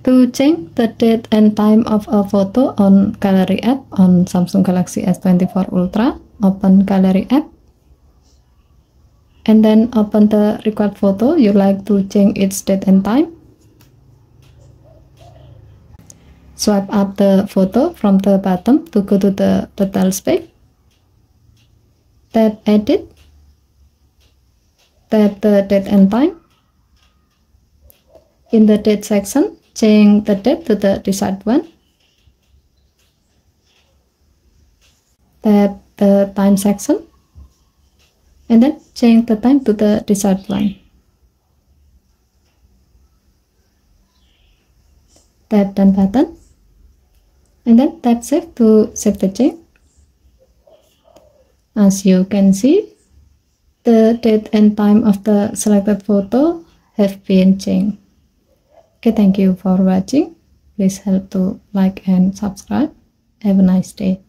To change the date and time of a photo on Gallery app on Samsung Galaxy S24 Ultra, open Gallery app and then open the required photo you like to change its date and time. Swipe up the photo from the bottom to go to the details page. Tap Edit. Tap the date and time. In the date section, change the date to the desired one. Tap the time section and then change the time to the desired one. Tap Done button and then tap Save to save the change. As you can see, the date and time of the selected photo have been changed. Okay, thank you for watching. Please help to like and subscribe. Have a nice day.